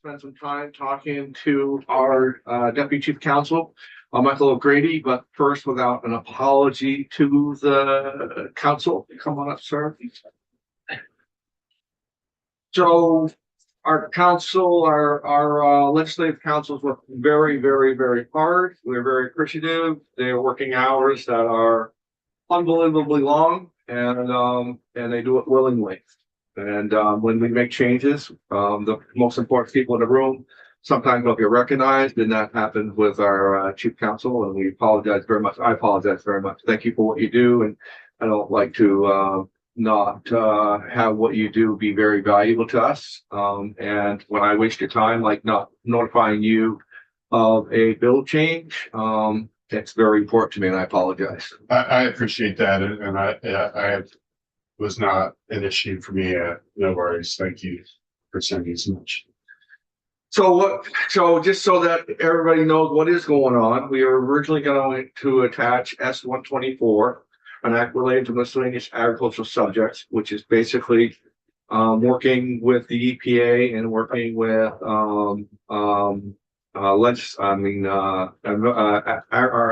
spend some time talking to our Deputy Chief Counsel, Michael O'Grady, but first, without an apology to the council. Come on up, sir. So our council, our legislative councils work very, very, very hard. We're very appreciative. They're working hours that are unbelievably long, and they do it willingly. And when we make changes, the most important people in the room sometimes don't get recognized, and that happened with our chief counsel, and we apologize very much. I apologize very much. Thank you for what you do, and I don't like to not have what you do be very valuable to us. And when I waste your time, like not notifying you of a bill change, it's very important to me, and I apologize. I appreciate that, and I was not an issue for me. No worries. Thank you for sending so much. So just so that everybody knows what is going on, we were originally going to attach S-124, an act related to miscellaneous agricultural subjects, which is basically working with the EPA and working with our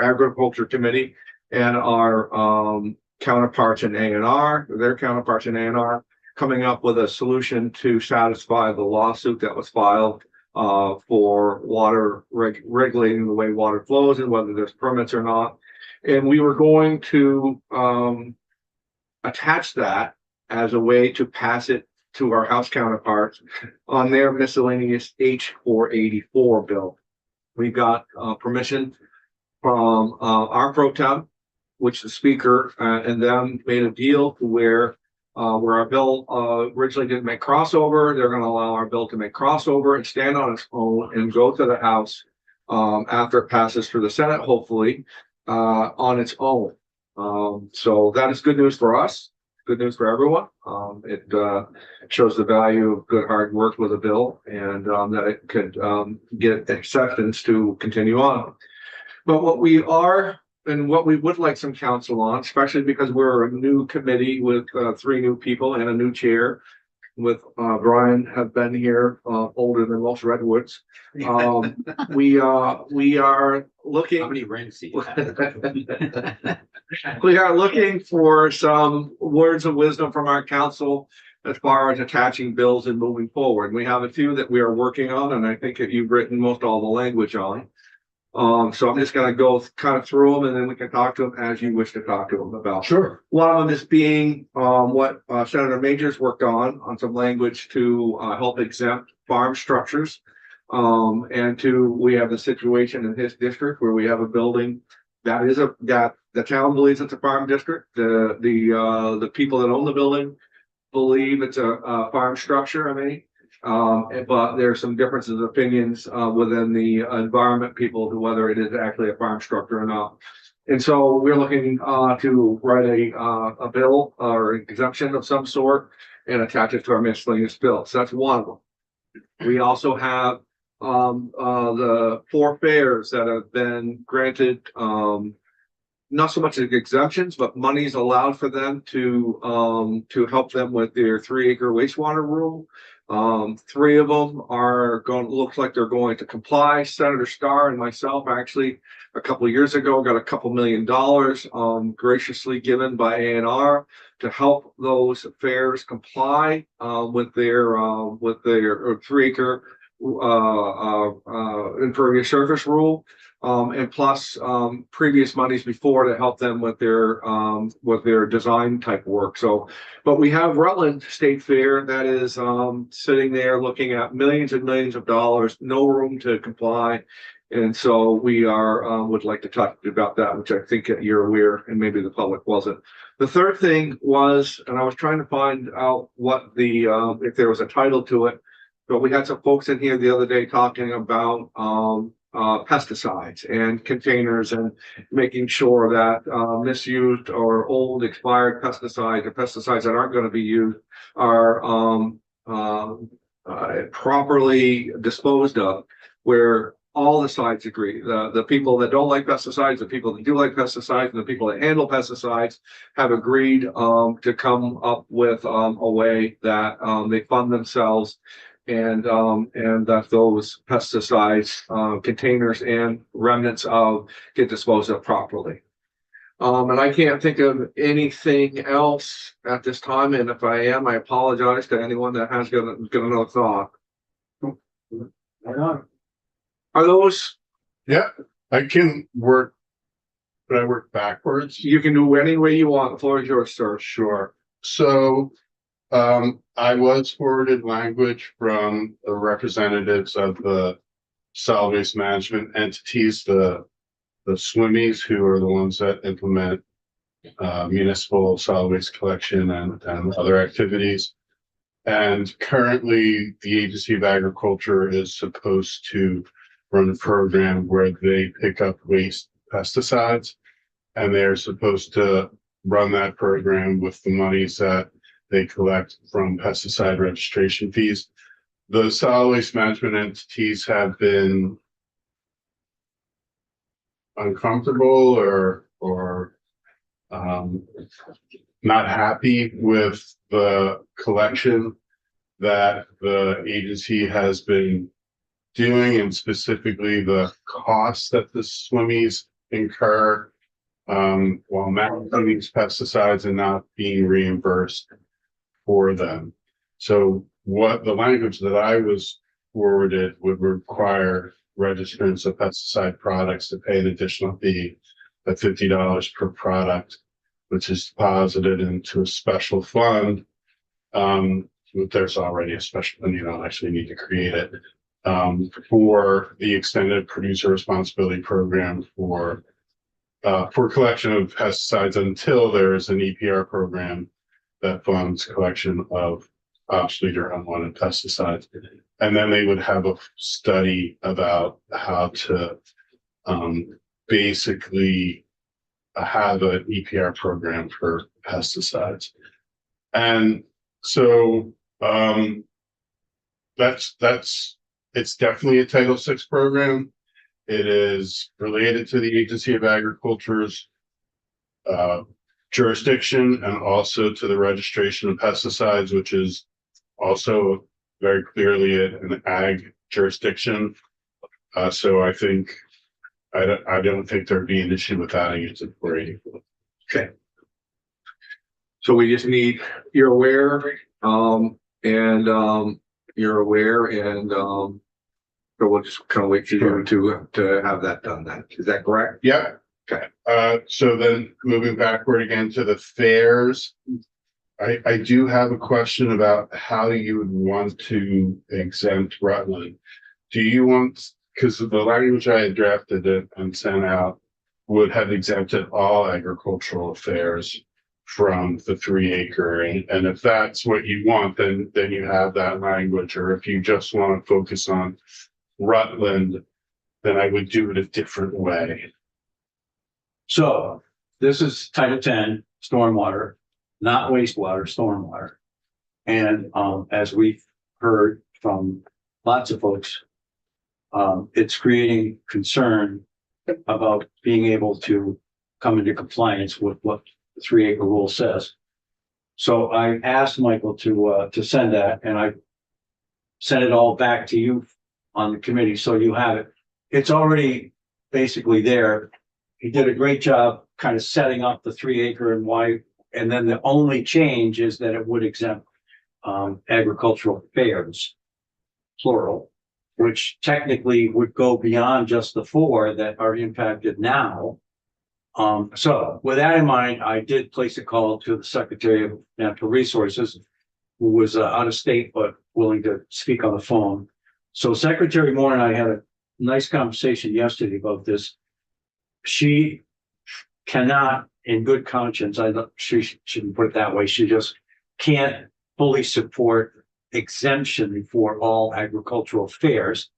agriculture committee and our counterparts in A&R, their counterparts in A&R, coming up with a solution to satisfy the lawsuit that was filed for water regulating the way water flows and whether there's permits or not. And we were going to attach that as a way to pass it to our House counterparts on their miscellaneous H-484 bill. We got permission from our pro tem, which the speaker and them made a deal to where our bill originally didn't make crossover. They're going to allow our bill to make crossover and stand on its own and go to the House after it passes through the Senate, hopefully, on its own. So that is good news for us. Good news for everyone. It shows the value of good hard work with a bill, and that it could get acceptance to continue on. But what we are and what we would like some counsel on, especially because we're a new committee with 3 new people and a new chair, with Brian have been here older than most redwoods. We are looking. How many rings do you have? We are looking for some words of wisdom from our council as far as attaching bills and moving forward. We have a few that we are working on, and I think that you've written most all the language on. So I'm just going to go kind of through them, and then we can talk to them as you wish to talk to them about. Sure. One of them is being what Senator Majors worked on some language to help exempt farm structures. And we have the situation in his district where we have a building that the town believes it's a farm district. The people that own the building believe it's a farm structure. But there are some differences of opinions within the environment people to whether it is actually a farm structure or not. And so we're looking to write a bill or exemption of some sort and attach it to our miscellaneous bill. So that's one of them. We also have the 4 fairs that have been granted not so much as exemptions, but money's allowed for them to help them with their 3-acre wastewater rule. 3 of them looks like they're going to comply. Senator Starr and myself actually a couple of years ago got a couple $1 million graciously given by A&R to help those fairs comply with their 3-acre impervious surface rule. And plus previous monies before to help them with their design type work. So, but we have Rutland State Fair that is sitting there looking at millions and millions of dollars, no room to comply. And so we would like to talk about that, which I think you're aware, and maybe the public wasn't. The third thing was, and I was trying to find out what if there was a title to it, but we had some folks in here the other day talking about pesticides and containers and making sure that misused or old expired pesticides or pesticides that aren't going to be used are properly disposed of, where all the sides agree. The people that don't like pesticides, the people that do like pesticides, and the people that handle pesticides have agreed to come up with a way that they fund themselves and that those pesticides, containers and remnants of get disposed of properly. And I can't think of anything else at this time, and if I am, I apologize to anyone that has got another thought. Are those, Yeah, I can work, but I work backwards. you can do any way you want, the floor is yours, sir. Sure. So, I was forwarded language from the representatives of the solid waste management entities, the SWMMEs, who are the ones that implement municipal solid waste collection and other activities. And currently, the Agency of Agriculture is supposed to run a program where they pick up waste pesticides, and they're supposed to run that program with the monies that they collect from pesticide registration fees. The solid waste management entities have been uncomfortable or not happy with the collection that the agency has been doing, and specifically the costs that the SWMMEs incur while managing these pesticides and not being reimbursed for them. So what the language that I was forwarded would require registrants of pesticide products to pay an additional fee of $50 per product, which is deposited into a special fund. There's already a special fund, you don't actually need to create it, for the extended producer responsibility program for collection of pesticides until there is an EPR program that funds collection of obsolete or unwanted pesticides. And then they would have a study about how to basically have an EPR program for pesticides. And so it's definitely a Title VI program. It is related to the Agency of Agriculture's jurisdiction and also to the registration of pesticides, which is also very clearly an ag jurisdiction. So I think I don't think there'd be an issue with adding it to 484. Okay. So we just need, you're aware, you're aware, and so we'll just kind of wait for you to have that done then. Is that correct? Yeah. Okay. So then moving backward again to the fairs, I do have a question about how you would want to exempt Rutland. Do you want, because the language I had drafted it and sent out would have exempted all agricultural affairs from the 3 acre. And if that's what you want, then you have that language. Or if you just want to focus on Rutland, then I would do it a different way. So this is Title 10 stormwater, not wastewater, stormwater. And as we've heard from lots of folks, it's creating concern about being able to come into compliance with what the 3 acre rule says. So I asked Michael to send that, and I sent it all back to you on the committee, so you have it. It's already basically there. He did a great job kind of setting up the 3 acre and why, and then the only change is that it would exempt agricultural fairs, plural, which technically would go beyond just the 4 that are impacted now. So with that in mind, I did place a call to the Secretary of Natural Resources, who was out of state but willing to speak on the phone. So Secretary Moore and I had a nice conversation yesterday about this. She cannot, in good conscience, she shouldn't put it that way, she just can't fully support exemption for all agricultural fairs.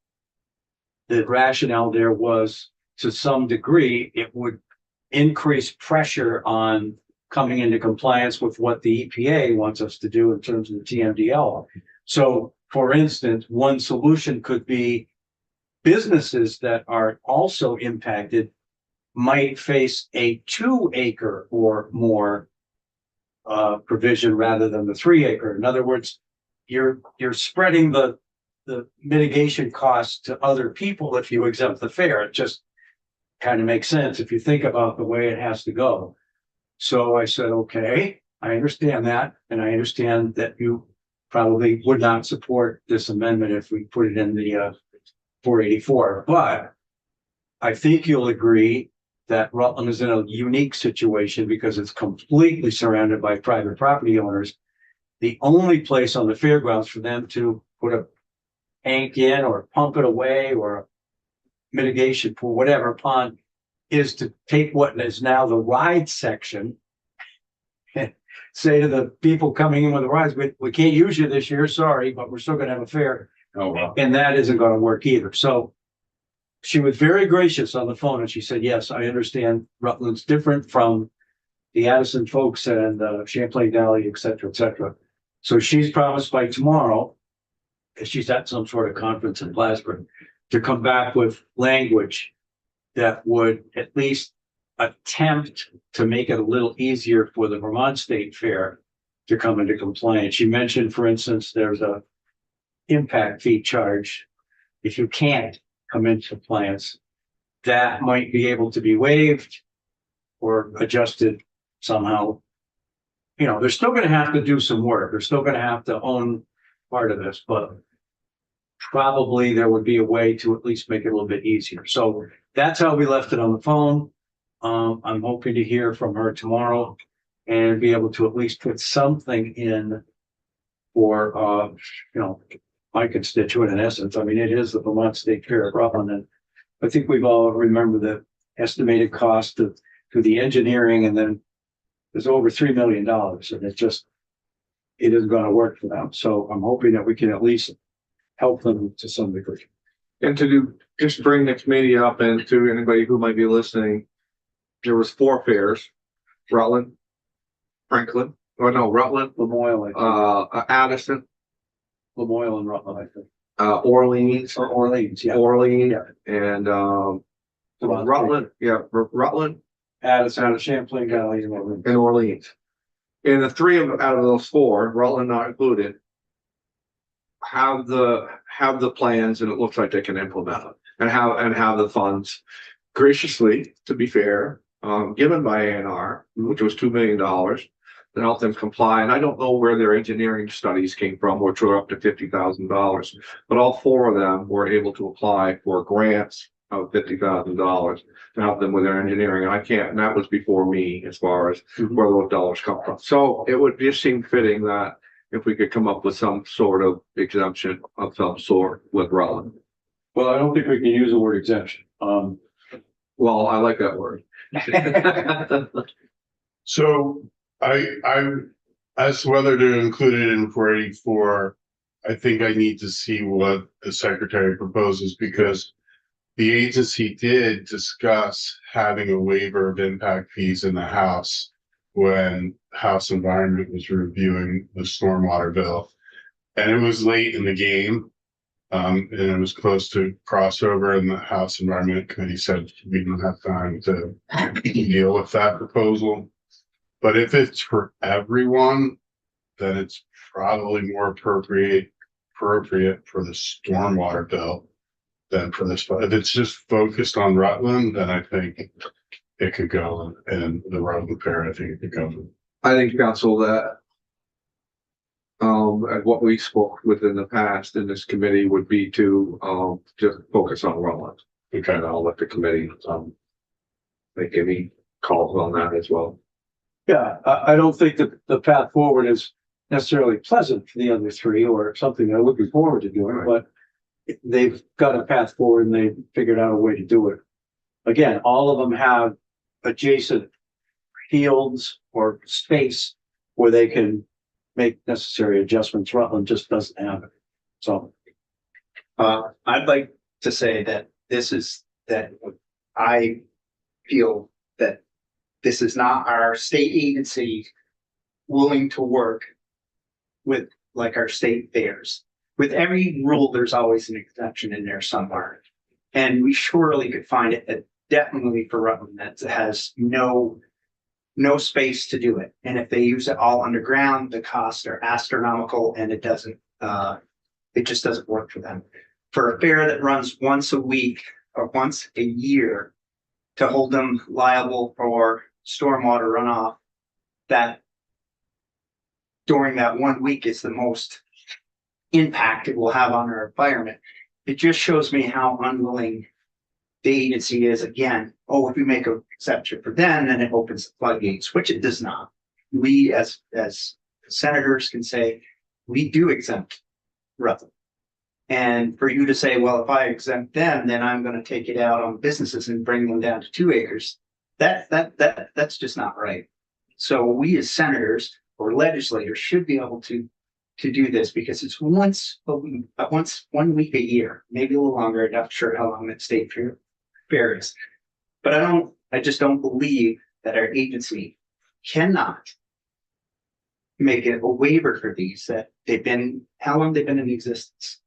The rationale there was, to some degree, it would increase pressure on coming into compliance with what the EPA wants us to do in terms of the TMDL. So, for instance, one solution could be businesses that are also impacted might face a 2 acre or more provision rather than the 3 acre. In other words, you're spreading the the mitigation costs to other people if you exempt the fair. It just kind of makes sense if you think about the way it has to go. So I said, okay, I understand that. And I understand that you probably would not support this amendment if we put it in the 484. But I think you'll agree that Rutland is in a unique situation because it's completely surrounded by private property owners. The only place on the fairgrounds for them to put a tank in or pump it away or a mitigation pool, whatever pond, is to take what is now the ride section and say to the people coming in with the rides, we can't use you this year, sorry, but we're still gonna have a fair. Oh, wow. And that isn't gonna work either. So she was very gracious on the phone and she said, yes, I understand Rutland's different from the Addison folks and Champlain Valley, et cetera, et cetera. So she's promised by tomorrow, because she's at some sort of conference in Plattsburgh, to come back with language that would at least attempt to make it a little easier for the Vermont State Fair to come into compliance. She mentioned, for instance, there's a impact fee charge. If you can't come into compliance, that might be able to be waived or adjusted somehow. You know, they're still going to have to do some work. They're still going to have to own part of this, but probably there would be a way to at least make it a little bit easier. So that's how we left it on the phone. I'm hoping to hear from her tomorrow and be able to at least put something in for, you know, my constituent in essence. I mean, it is the Vermont State Fair of Rutland. And I think we've all remembered the estimated cost to the engineering, and then there's over $3 million, and it isn't going to work for them. So I'm hoping that we can at least help them to some degree. And just bring the committee up and to anybody who might be listening, there was 4 fairs, Rutland, Franklin, Rutland, Lemoyle, Addison, Lemoyle and Rutland, I think. Orleans, Or Orleans, yeah. Orleans, Yeah. and Rutland, Rutland Addison, Champlain Valley, and Orleans. and Orleans. And the 3 out of those 4, Rutland not included, have the plans, and it looks like they can implement it and have the funds graciously, to be fair, given by A&R, which was $2 million to help them comply. And I don't know where their engineering studies came from, which were up to $50,000, but all 4 of them were able to apply for grants of $50,000 to help them with their engineering. And that was before me, as far as where those dollars come from. So it would just seem fitting that if we could come up with some sort of exemption of some sort with Rutland. Well, I don't think we can use the word exemption. Well, I like that word. So I, as to whether to include it in 484, I think I need to see what the secretary proposes, because the agency did discuss having a waiver of impact fees in the House when House Environment was reviewing the stormwater bill. And it was late in the game. And it was close to crossover, and the House Environment Committee said we don't have time to deal with that proposal. But if it's for everyone, then it's probably more appropriate for the stormwater bill than for this. But if it's just focused on Rutland, then I think it could go, and the Rutland Fair, I think it could go. I think, council, that and what we spoke with in the past in this committee would be to just focus on Rutland. Okay. And I'll let the committee make any calls on that as well. Yeah, I don't think that the path forward is necessarily pleasant for the other 3 or something they're looking forward to doing, but they've got a path forward and they've figured out a way to do it. Again, all of them have adjacent fields or space where they can make necessary adjustments. Rutland just doesn't have it. So I'd like to say that I feel that this is not our state agency willing to work with like our state fairs. With every rule, there's always an exception in there somewhere. And we surely could find it, definitely for Rutland, that has no space to do it. And if they use it all underground, the costs are astronomical, and it doesn't It just doesn't work for them. For a fair that runs once a week or once a year, to hold them liable for stormwater runoff, that during that 1 week is the most impact it will have on our environment. It just shows me how unwilling the agency is. Again, oh, if we make an exception for them, then it opens the floodgates, which it does not. We as senators can say, we do exempt Rutland. And for you to say, well, if I exempt them, then I'm going to take it out on businesses and bring them down to 2 acres. That's just not right. So we as senators or legislators should be able to do this, because it's once 1 week a year, maybe a little longer. I'm not sure how long that state fair is. But I just don't believe that our agency cannot make it a waiver for these, that how long they've been in existence?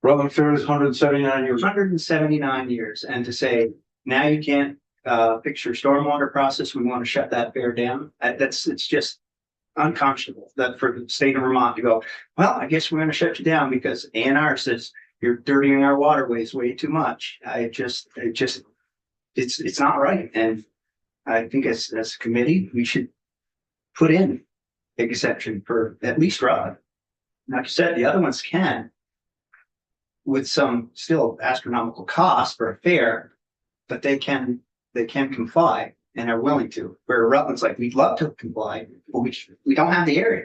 Rutland Fair is 179 years. 179 years, and to say, now you can't fix your stormwater process, we want to shut that fair down. It's just unconscionable that for the state of Vermont to go, well, I guess we're going to shut you down because ANR says you're dirtying our waterways way too much. It's not right. And I think as a committee, we should put in exception for at least Rutland. Like you said, the other ones can, with some still astronomical cost for a fair, but they can comply and are willing to. Where Rutland's like, we'd love to comply, but we don't have the area.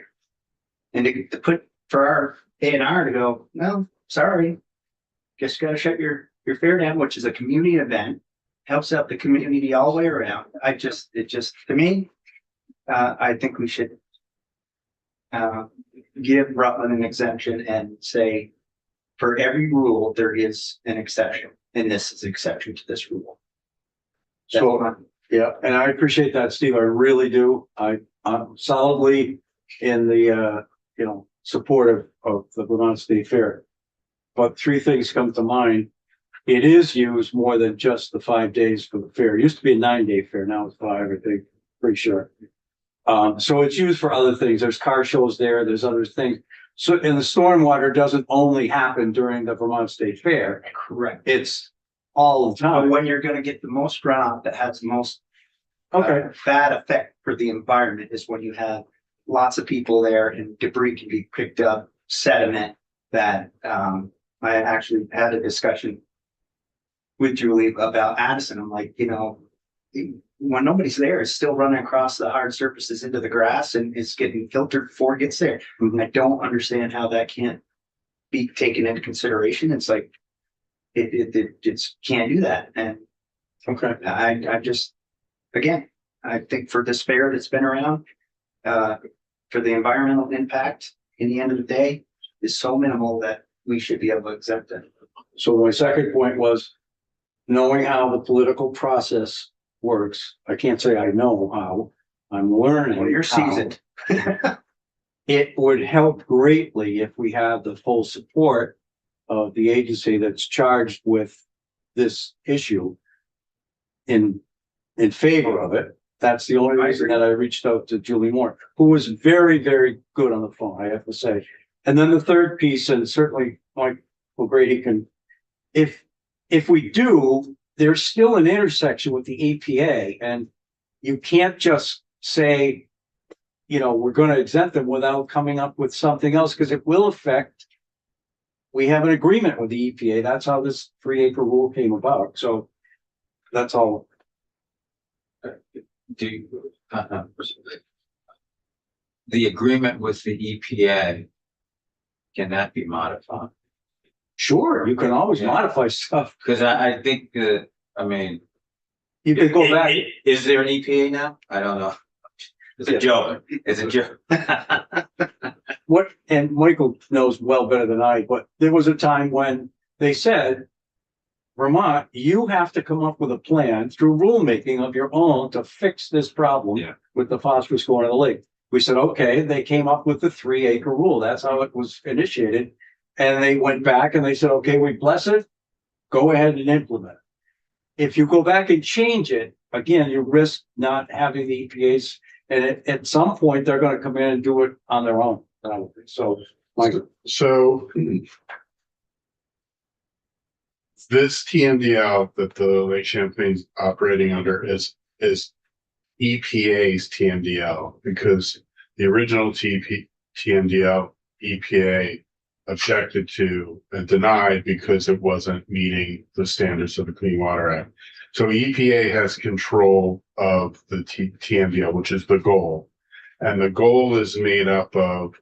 And to put for our ANR to go, no, sorry, just got to shut your fair down, which is a community event, helps out the community all the way around. To me, I think we should give Rutland an exemption and say, for every rule, there is an exception, and this is an exception to this rule. So, yeah, and I appreciate that, Steve. I really do. I'm solidly in the, support of the Vermont State Fair. But 3 things come to mind. It is used more than just the 5 days for the fair. It used to be a 9-day fair. Now it's 5, I think, pretty sure. So it's used for other things. There's car shows there. There's other things. So, and the stormwater doesn't only happen during the Vermont State Fair. Correct. It's all the But time. when you're going to get the most runoff that has the most bad effect for the environment is when you have lots of people there and debris can be picked up, sediment that I actually had a discussion with Julie about Addison. I'm like, when nobody's there, it's still running across the hard surfaces into the grass and it's getting filtered before it gets there. Mhm. I don't understand how that can't be taken into consideration. It's like, it can't do that. And Okay. I just, again, I think for this fair that's been around, for the environmental impact in the end of the day is so minimal that we should be able to exempt it. So my second point was knowing how the political process works. I can't say I know how. I'm learning. Well, you're how. seasoned. It would help greatly if we have the full support of the agency that's charged with this issue in favor of it. That's the only reason that I reached out to Julie Moore, who was very, very good on the phone, I have to say. And then the third piece, and certainly Mike O'Grady can, if we do, there's still an intersection with the EPA, and you can't just say, we're going to exempt them without coming up with something else, because it will affect. We have an agreement with the EPA. That's how this 3-acre rule came about. So that's all. The agreement with the EPA, can that be modified? Sure, you can always Yeah. modify stuff. Because I think You can go back. Is there an EPA now? I don't know. It's a joke. It's a joke. And Michael knows well better than I, but there was a time when they said, Vermont, you have to come up with a plan through rulemaking of your own to fix this problem Yeah. with the phosphorus going to the lake. We said, okay, they came up with the 3-acre rule. That's how it was initiated. And they went back and they said, okay, we bless it. Go ahead and implement it. If you go back and change it, again, you risk not having the EPA's, and at some point they're going to come in and do it on their own. So Like, So this TMDL that the Lake Champlain's operating under is EPA's TMDL, because the original TMDL EPA objected to and denied because it wasn't meeting the standards of the Clean Water Act. So EPA has control of the TMDL, which is the goal. And the goal is made up of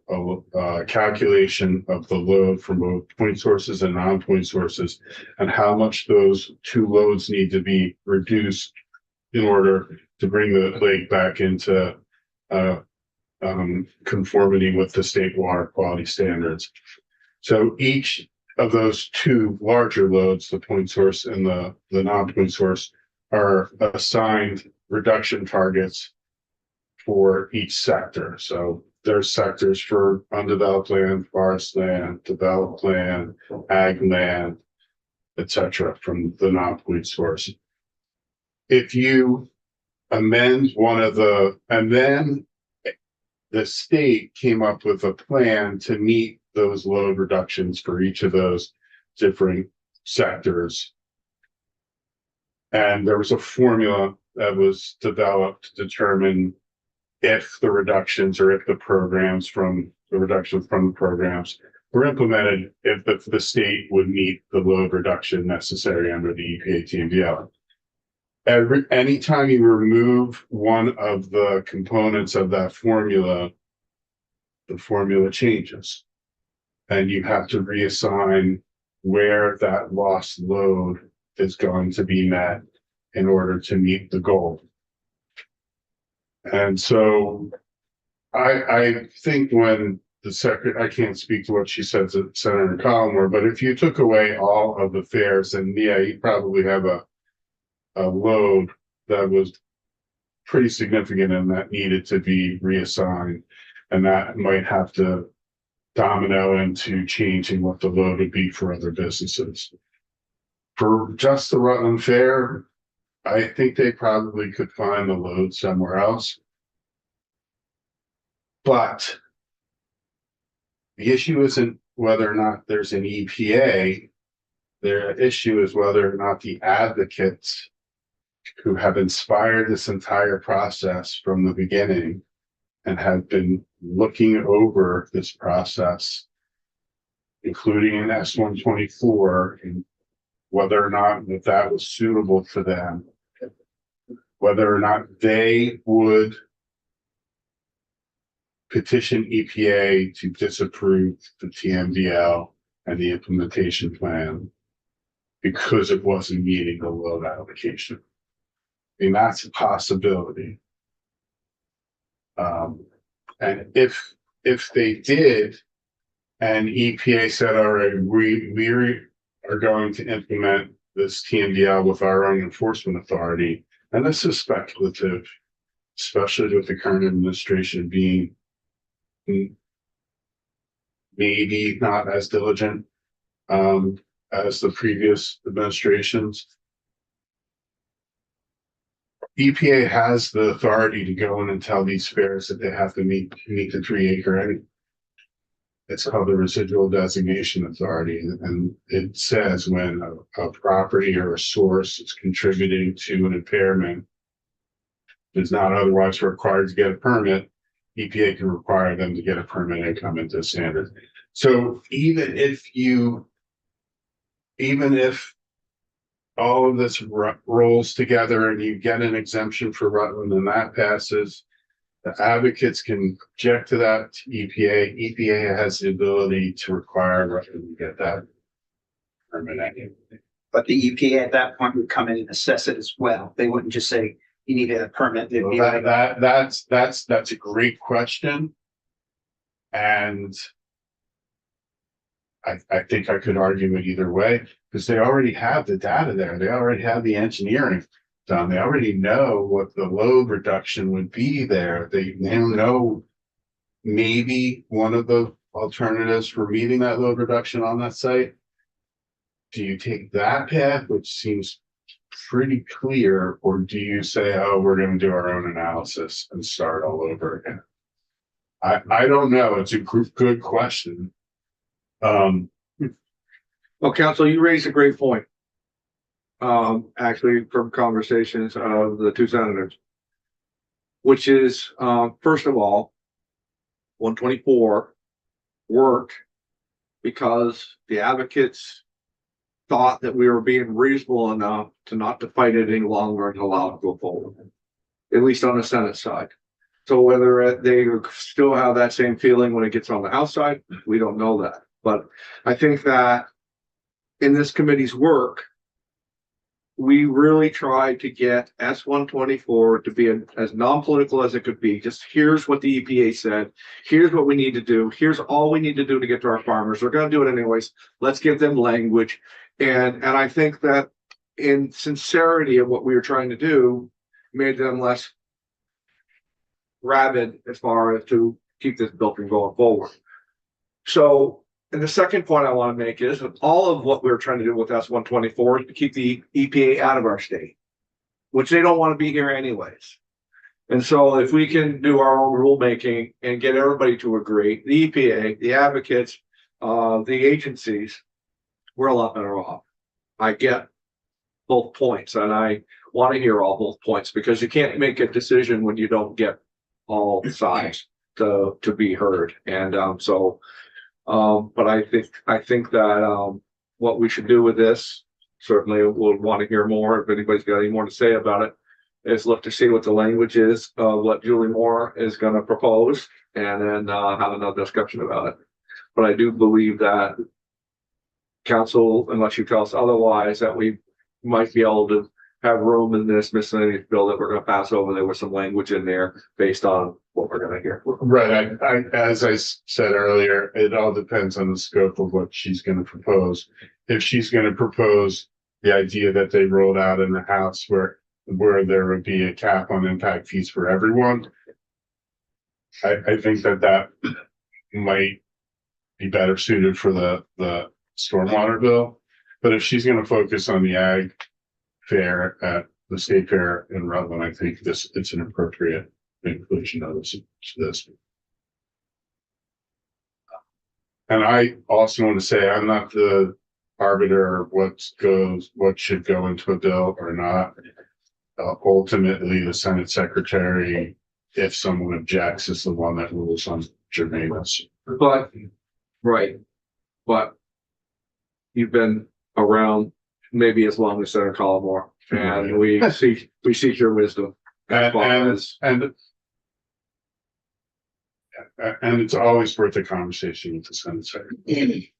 a calculation of the load from both point sources and non-point sources, and how much those two loads need to be reduced in order to bring the lake back into conformity with the state water quality standards. So each of those two larger loads, the point source and the non-point source, are assigned reduction targets for each sector. So there's sectors for undeveloped land, forest land, developed land, ag land, etc. from the non-point source. If you amend one of and then the state came up with a plan to meet those load reductions for each of those different sectors. And there was a formula that was developed to determine if the reductions or if the reductions from the programs were implemented, if the state would meet the load reduction necessary under the EPA TMDL. Anytime you remove one of the components of that formula, the formula changes. And you have to reassign where that lost load is going to be met in order to meet the goal. And so I think when the secretary, I can't speak to what she said to Senator Collmore, but if you took away all of the fares, then yeah, you probably have a load that was pretty significant and that needed to be reassigned. And that might have to domino into changing what the load would be for other businesses. For just the Rutland Fair, I think they probably could find the load somewhere else. But the issue isn't whether or not there's an EPA. The issue is whether or not the advocates who have inspired this entire process from the beginning and have been looking over this process, including in S-124, and whether or not that was suitable for them, whether or not they would petition EPA to disapprove the TMDL and the implementation plan because it wasn't meeting the load allocation. I mean, that's a possibility. And if they did, and EPA said, all right, we are going to implement this TMDL with our own enforcement authority, and this is speculative, especially with the current administration being maybe not as diligent as the previous administrations. EPA has the authority to go in and tell these fairs that they have to meet the 3-acre area. It's called the residual designation authority, and it says when a property or a source is contributing to an impairment, is not otherwise required to get a permit, EPA can require them to get a permit and come into standard. So even if all of this rolls together and you get an exemption for Rutland and that passes, the advocates can object to that to EPA. EPA has the ability to require Rutland to get that permit. But the EPA at that point would come in and assess it as well. They wouldn't just say you need a permit. They'd be like, That's a great question. And I think I could argue it either way, because they already have the data there. They already have the engineering done. They already know what the load reduction would be there. They know maybe one of the alternatives for meeting that load reduction on that site. Do you take that path, which seems pretty clear, or do you say, oh, we're going to do our own analysis and start all over again? I don't know. It's a good question. Well, council, you raised a great point. Actually, from conversations of the two senators. Which is, first of all, 124 worked because the advocates thought that we were being reasonable enough to not to fight it any longer and allow it to go forward. At least on the Senate side. So whether they still have that same feeling when it gets on the House side, we don't know that. But I think that in this committee's work, we really tried to get S-124 to be as non-political as it could be. Just here's what the EPA said. Here's what we need to do. Here's all we need to do to get to our farmers. We're going to do it anyways. Let's give them language. And I think that in sincerity of what we were trying to do, made them less rabid as far as to keep this bill from going forward. So, and the second point I want to make is that all of what we're trying to do with S-124 is to keep the EPA out of our state, which they don't want to be here anyways. And so if we can do our own rulemaking and get everybody to agree, the EPA, the advocates, the agencies, we're a lot better off. I get both points and I want to hear all both points because you can't make a decision when you don't get all sides to be heard. And but I think that what we should do with this, certainly we'll want to hear more. If anybody's got any more to say about it, is look to see what the language is, what Julie Moore is going to propose, and then have another discussion about it. But I do believe that council, unless you tell us otherwise, that we might be able to have room in this miscellaneous bill that we're going to pass over there with some language in there based on what we're going to hear. Right. As I said earlier, it all depends on the scope of what she's going to propose. If she's going to propose the idea that they rolled out in the House where there would be a cap on impact fees for everyone, I think that might be better suited for the stormwater bill. But if she's going to focus on the ag fair at the state fair in Rutland, I think it's an appropriate inclusion of this. And I also want to say I'm not the arbiter of what should go into a bill or not. Ultimately, the Senate Secretary, if someone objects, is the one that rules on germaneness. But, right, but you've been around maybe as long as Senator Collmore, and we seek your wisdom. And it's always worth a conversation with the Senate Secretary.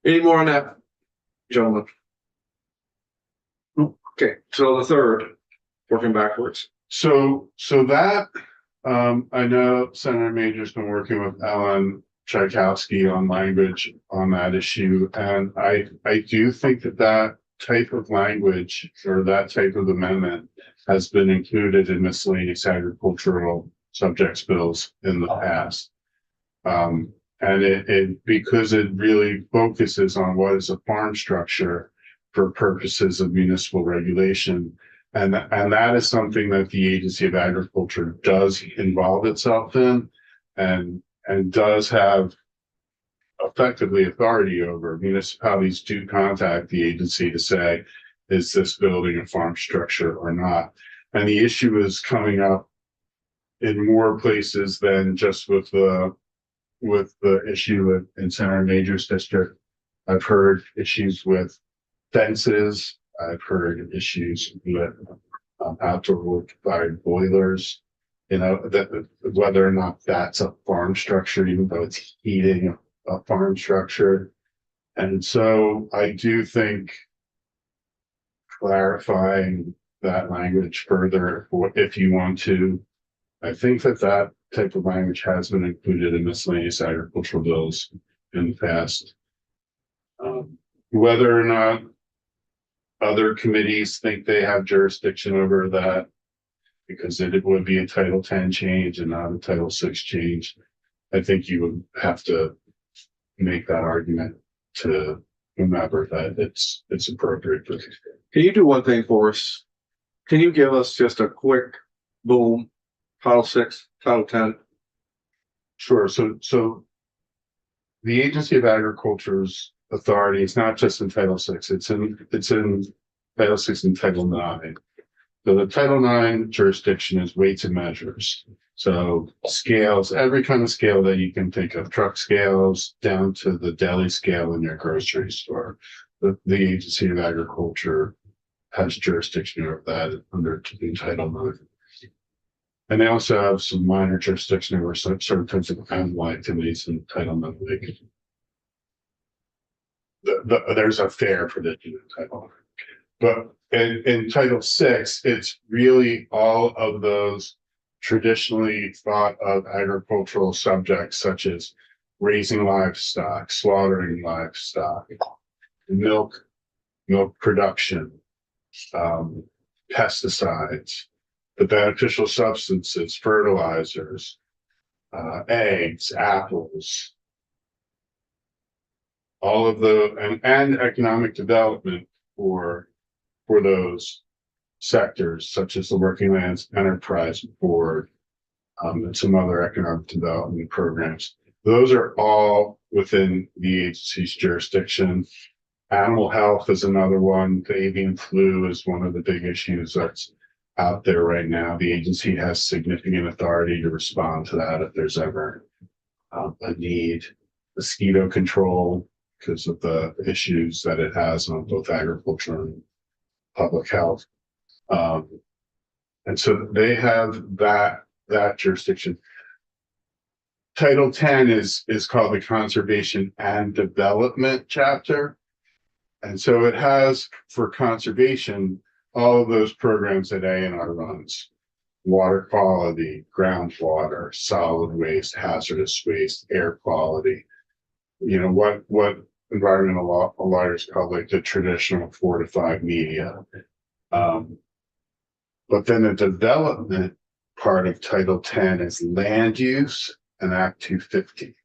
Any more on that, gentlemen? Okay, so the third, working backwards. So that, I know Senator Major's been working with Ellen Tchaikovsky on language on that issue. And I do think that type of language or that type of amendment has been included in miscellaneous agricultural subjects bills in the past. And it because it really focuses on what is a farm structure for purposes of municipal regulation. And that is something that the Agency of Agriculture does involve itself in and does have effectively authority over. Municipalities do contact the agency to say, is this building a farm structure or not? And the issue is coming up in more places than just with the issue in Senator Major's district. I've heard issues with fences. I've heard issues with outdoor wood-fired boilers. You know, that whether or not that's a farm structure, even though it's heating a farm structure. And so I do think clarifying that language further, if you want to, I think that type of language has been included in miscellaneous agricultural bills in the past. Whether or not other committees think they have jurisdiction over that, because it would be a Title 10 change and not a Title 6 change. I think you would have to make that argument to whomever that it's appropriate for. Can you do one thing for us? Can you give us just a quick boom, Title 6, Title 10? Sure. So the Agency of Agriculture's authority is not just in Title VI, it's in Title VI and Title IX. So the Title IX jurisdiction is weights and measures. So scales, every kind of scale that you can think of, truck scales down to the deli scale in your grocery store. The Agency of Agriculture has jurisdiction over that under Title IX. And they also have some minor jurisdiction over certain types of animal activities in Title IX. There's a fair provision in Title IX. But in Title VI, it's really all of those traditionally thought of agricultural subjects, such as raising livestock, slaughtering livestock, milk production, pesticides, the beneficial substances, fertilizers, eggs, apples, all of and economic development for those sectors, such as the Working Lands Enterprise Board, and some other economic development programs. Those are all within the agency's jurisdiction. Animal health is another one. The avian flu is one of the big issues that's out there right now. The agency has significant authority to respond to that if there's ever a need. Mosquito control, because of the issues that it has on both agriculture and public health. And so they have that jurisdiction. Title 10 is called the Conservation and Development chapter. And so it has for conservation all of those programs that A&R runs: water quality, groundwater, solid waste, hazardous waste, air quality. You know, what environmental lawyers call like the traditional 4 to 5 media. But then the development part of Title 10 is land use and Act 250.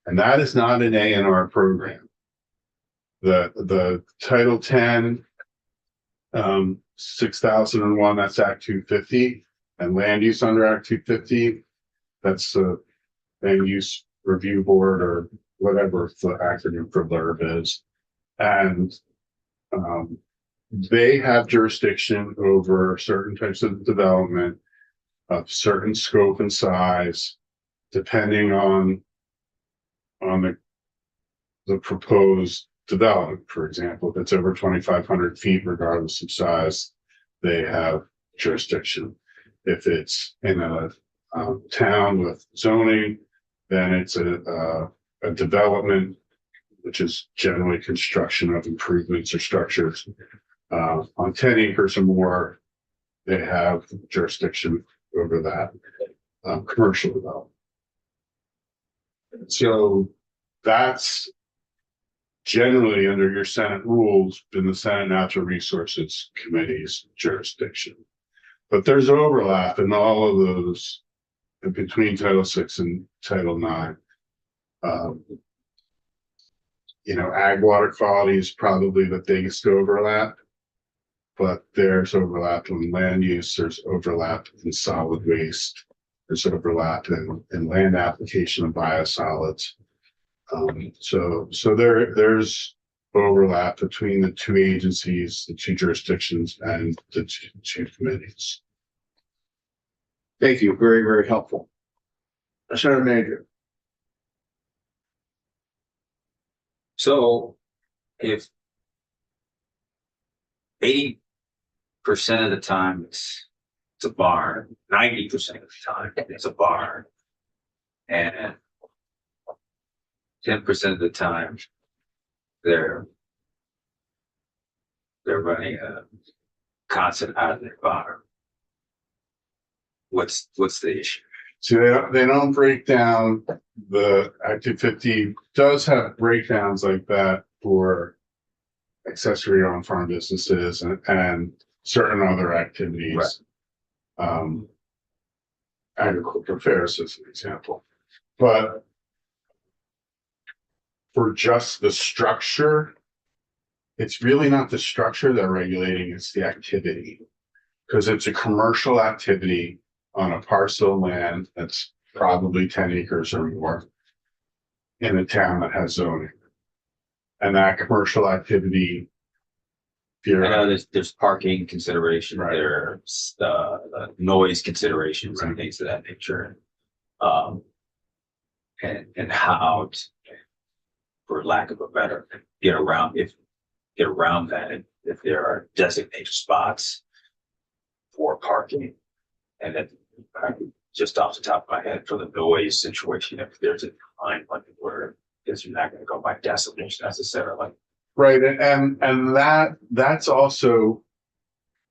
And that is not an A&R program. The Title 10, 6001, that's Act 250, and land use under Act 250, that's the Land Use Review Board, or whatever the acronym for LURB is. And they have jurisdiction over certain types of development of certain scope and size, depending on the proposed development. For example, if it's over 2,500 feet, regardless of size, they have jurisdiction. If it's in a town with zoning, then it's a development, which is generally construction of improvements or structures. On 10 acres or more, they have jurisdiction over that commercial development. So that's generally under your Senate rules been the Senate Natural Resources Committee's jurisdiction. But there's overlap in all of those between Title VI and Title IX. You know, ag water quality is probably the biggest overlap, but there's overlap in land use, there's overlap in solid waste, there's overlap in land application of biosolids. So there's overlap between the two agencies, the two jurisdictions, and the two committees. Thank you. Very, very helpful. Senator Major. So if 80% of the time it's a barn, 90% of the time it's a barn, and 10% of the time they're running a constant out of their barn. What's the issue? So they don't break down. The Act 250 does have breakdowns like that for accessory on farm businesses and certain other activities. Right. Agricultural fairs as an example. But for just the structure, it's really not the structure they're regulating, it's the activity. Because it's a commercial activity on a parcel of land that's probably 10 acres or more. in a town that has zoning. And that commercial activity. I know Here, there's parking consideration, Right. there's noise considerations and things of that nature. And how to, for lack of a better, get around that if there are designated spots for parking. And then just off the top of my head for the noise situation, if there's a line like where because you're not going to go by decibels necessarily. right, and that's also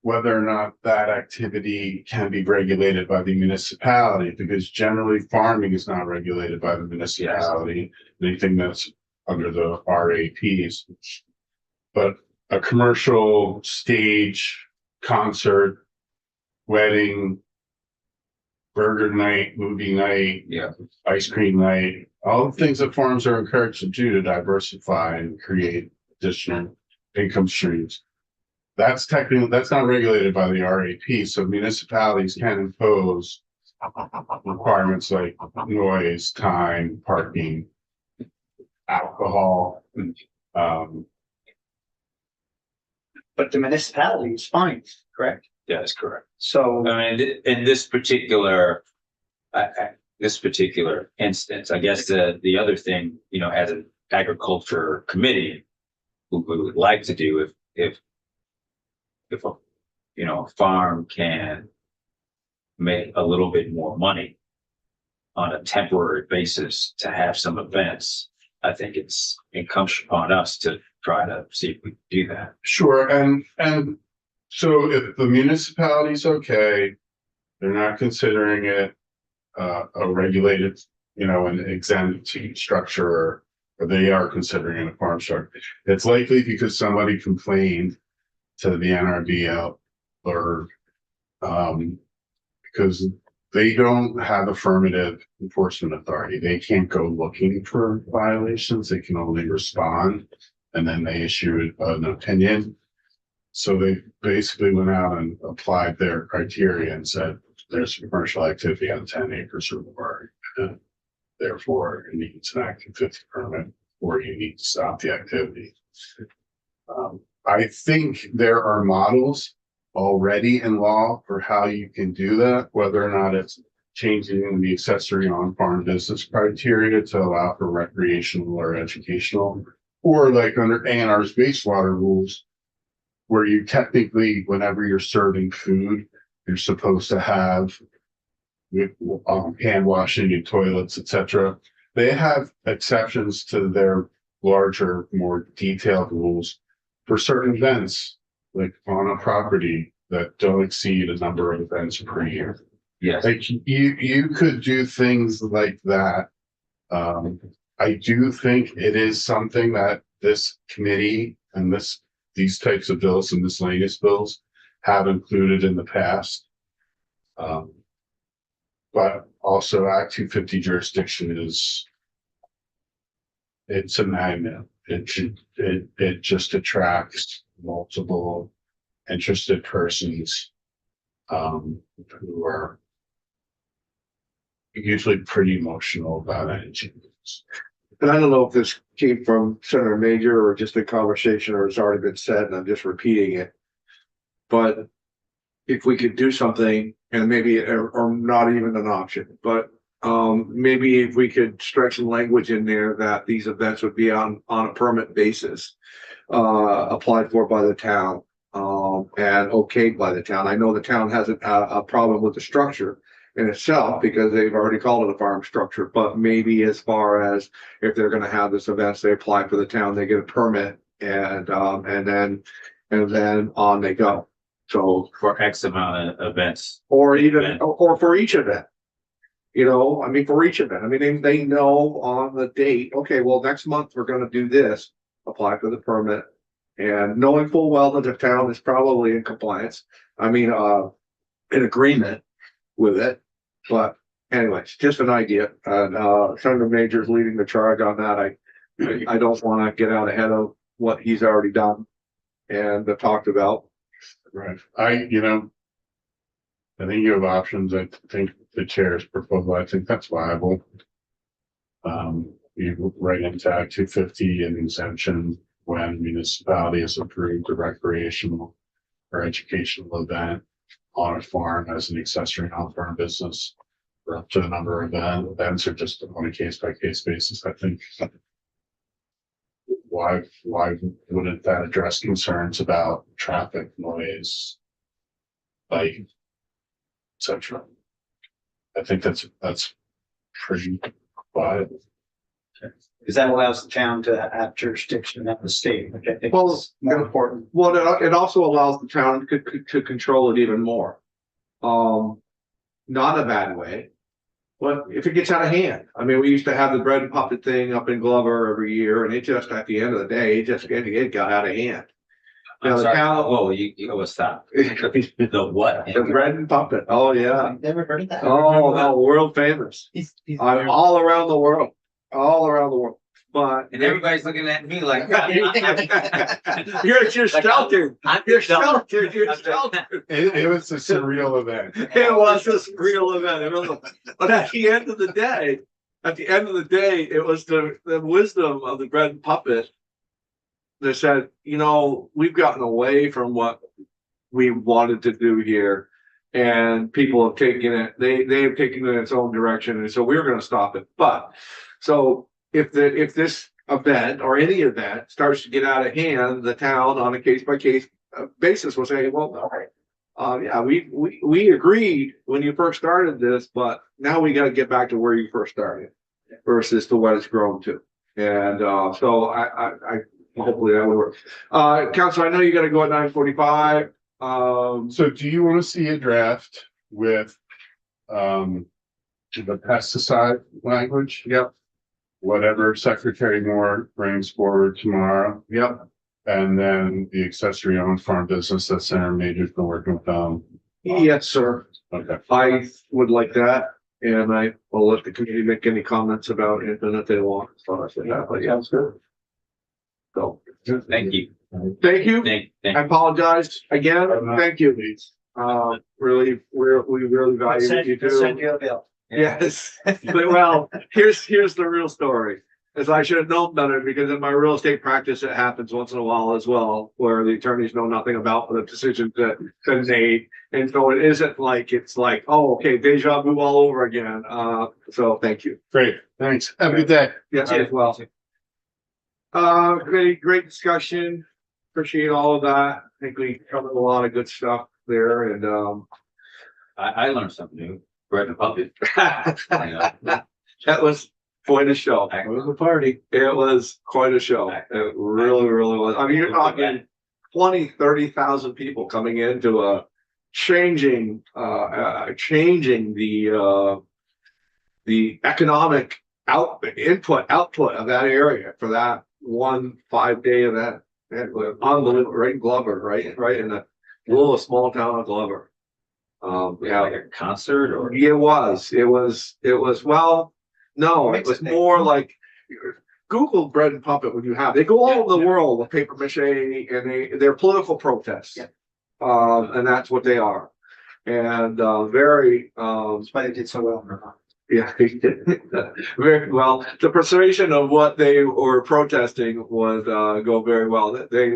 whether or not that activity can be regulated by the municipality, because generally farming is not regulated by the municipality. Anything that's under the RAPs. But a commercial stage, concert, wedding, burger night, movie night, Yeah. ice cream night, all the things that farms are encouraged to do to diversify and create additional income streams. That's not regulated by the RAP, so municipalities can impose requirements like noise, time, parking, alcohol. But the municipality is fine, correct? Yeah, that's correct. So, I mean, in this particular, this particular instance, I guess the other thing, as an agriculture committee, what we would like to do if a farm can make a little bit more money on a temporary basis to have some events, I think it's incumbent upon us to try to see if we can do that. Sure, and so if the municipality's okay, they're not considering it a regulated, an exempt structure, or they are considering it a farm structure. It's likely because somebody complained to the NRDL or because they don't have affirmative enforcement authority. They can't go looking for violations. They can only respond, and then they issue an opinion. So they basically went out and applied their criteria and said, there's commercial activity on 10 acres or more. And therefore, it needs an active 50 permit, or you need to stop the activity. I think there are models already in law for how you can do that, whether or not it's changing the accessory on-farm business criteria to allow for recreational or educational, or like under A&R's wastewater rules, where you technically, whenever you're serving food, you're supposed to have hand washing and toilets, etc. They have exceptions to their larger, more detailed rules for certain events, like on a property that don't exceed a number of events per year. Yes. Like you could do things like that. I do think it is something that this committee and these types of bills and miscellaneous bills have included in the past. But also Act 250 jurisdiction it's a magnet. It just attracts multiple interested persons who are usually pretty emotional about it. And I don't know if this came from Senator Major or just a conversation or it's already been said and I'm just repeating it. But if we could do something and maybe, or not even an option, but maybe if we could stretch some language in there that these events would be on a permit basis, applied for by the town, and okayed by the town. I know the town has a problem with the structure in itself because they've already called it a farm structure, but maybe as far as if they're going to have this events, they apply for the town, they get a permit, and then on they go. So For X amount of events. or even, or for each event. For each event, they know on the date, okay, well, next month we're gonna do this, apply for the permit. And knowing full well that the town is probably in compliance, in agreement with it. But anyways, just an idea, and Senator Major's leading the charge on that. I don't wanna get out ahead of what he's already done and talked about. Right. I think you have options. I think the chair's proposal, I think that's viable. you write into Act 250 an exemption when municipality has approved a recreational or educational event on a farm as an accessory on-farm business for up to a number of events or just on a case-by-case basis, I think. Why wouldn't that address concerns about traffic noise, like, et cetera? I think that's pretty viable. Because that allows the town to have jurisdiction at the state, which I think Well, is more important. Well, it also allows the town to control it even more. Not in a bad way, but if it gets out of hand, I mean, we used to have the bread and puppet thing up in Glover every year, and it just, at the end of the day, it got out of hand. Now, I'm the sorry, town, whoa, you gotta stop. The what? the bread and puppet, oh, yeah. I've never heard of that. Oh, no, world famous. He's All around the world, but. And everybody's looking at me like. You're sheltered. I'm You're sheltered. sheltered. You're sheltered. It was a surreal event. It was a real event. It was, but at the end of the day, it was the wisdom of the bread and puppet that said, we've gotten away from what we wanted to do here. And people have taken it, they have taken it in its own direction. And so we're going to stop it. But so if this event or any event starts to get out of hand, the town on a case by case basis will say, well, all right. Yeah, we agreed when you first started this, but now we got to get back to where you first started versus to what it's grown to. And so I hopefully that will work. Council, I know you got to go at 9:45. So do you want to see a draft with the pesticide language? Yep. Whatever Secretary Moore brings forward tomorrow, Yep. and then the accessory on farm business that Senator Major's been working with them. Yes, sir. Okay. I would like that, and I will let the community make any comments about it and if they want. So I said that, but yeah, it's good. So, Thank you. thank you. Thank I apologize again. Thank you. Really, we really value what you Send do. you a bill. Yes, but well, here's the real story. As I should have known better, because in my real estate practice, it happens once in a while as well, where the attorneys know nothing about the decisions that been made. And so it isn't like, it's like, oh, okay, deja vu all over again. So thank you. Great. Thanks. Have a good day. Yes, as well. Great discussion. Appreciate all of that. I think we covered a lot of good stuff there and, I learned something new. Bread and puppet. that was quite a show. It was a party. It was quite a show. It really, really was. I mean, you're talking 20,000-30,000 people coming into a changing the economic output of that area for that 1 5-day event. It was unbelievable, right in Glover, right in the little small town of Glover. Yeah, like a concert or. It was, well, no, it was more like Google bread and puppet when they go all over the world with paper mache and they're political protests. Yeah. And that's what they are. And, very, That's why they did so well in Vermont. yeah, very well. The persuasion of what they were protesting would, go very well. They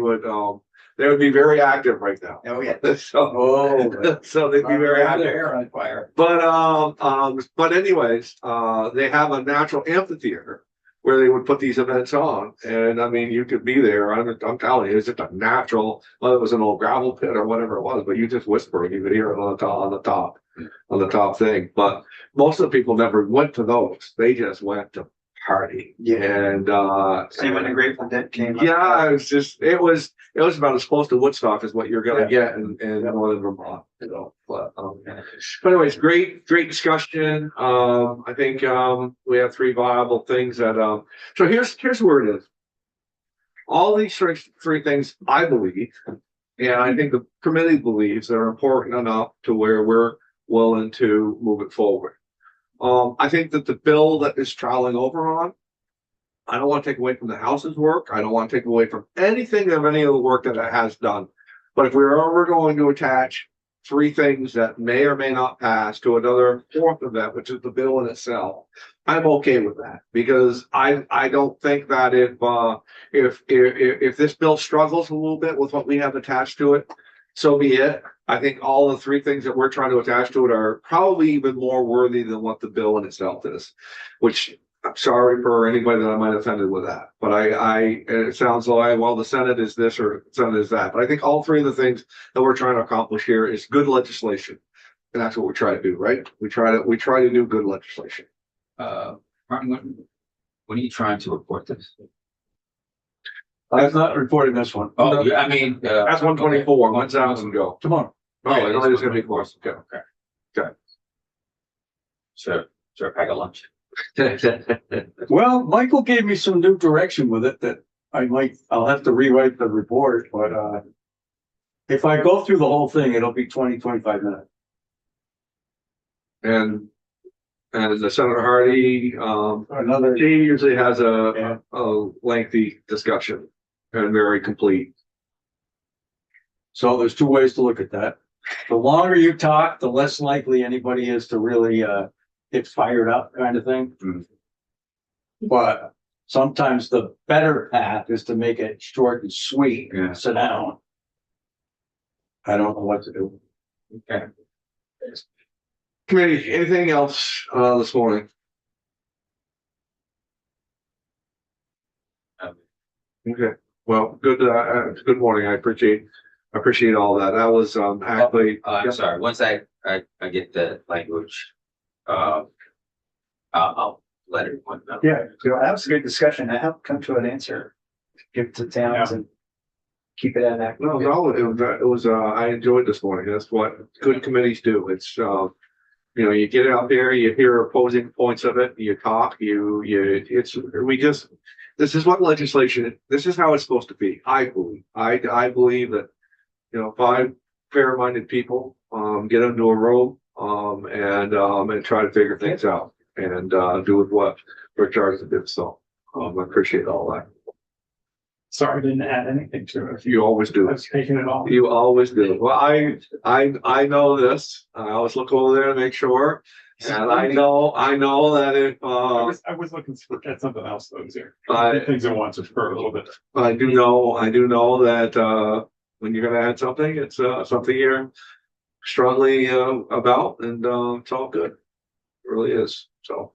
would be very active right now. Oh, yeah. So, so they'd be very active. Hair on fire. But anyways, they have a natural amphitheater where they would put these events on. And I mean, you could be there. I'm telling you, it's just a natural, whether it was an old gravel pit or whatever it was, but you just whisper and you could hear it on the top thing. But most of the people never went to those. They just went to party. Yeah. And, Same when the Grateful Dead came. yeah, it was about as close to Woodstock as what you're gonna get in northern Vermont, but anyways, great discussion. I think, we have 3 viable things that, so here's where it is. All these three things, I believe, and I think the committee believes are important enough to where we're willing to move it forward. I think that the bill that is troweling over on, I don't want to take away from the House's work. I don't want to take away from anything of any of the work that it has done. But if we're ever going to attach three things that may or may not pass to another fourth event, which is the bill in itself, I'm okay with that, because I don't think that if this bill struggles a little bit with what we have attached to it, so be it. I think all the three things that we're trying to attach to it are probably even more worthy than what the bill in itself is, which I'm sorry for anybody that I might have offended with that, but it sounds like, well, the Senate is this or the Senate is that, but I think all three of the things that we're trying to accomplish here is good legislation. And that's what we try to do, right? We try to do good legislation. Martin, when are you trying to report this? I'm not reporting this one. Oh, yeah, I mean. That's 124. When's that one go? Tomorrow. Oh, it yeah, is it's gonna be close. Okay. Sure, pack a lunch. Well, Michael gave me some new direction with it that I'll have to rewrite the report, but, if I go through the whole thing, it'll be 25 minutes. And the Senator Hardy, Another, he usually has Yeah. a lengthy discussion and very complete. so there's two ways to look at that. The longer you talk, the less likely anybody is to really, get fired up kind of thing. Mm. But sometimes the better path is to make it short and sweet, Yeah. sit down. I don't know what to do. Okay. Committee, anything else, this morning? Okay, well, good morning. I appreciate all that. That was, actually. I'm sorry, once I get the language, I'll let everyone know. Yeah, that was a good discussion. I helped come to an answer. Give it to towns and keep it at that. No, it was, I enjoyed this morning. That's what good committees do. It's, you get out there, you hear opposing points of it, you talk, this is what legislation, this is how it's supposed to be. I believe, I believe that, five fair-minded people, get into a room, and try to figure things out and, do with what we're charged to do. So, I appreciate all that. Sorry, I didn't add anything to it. You always do. I was taking it all. You always do. Well, I know this. I always look over there to make sure. And I know that if, I was looking at something else though, here. I, Things I want to for a little bit. I do know that, when you're gonna add something, it's, something you're strongly, about, and, it's all good. It really is. So,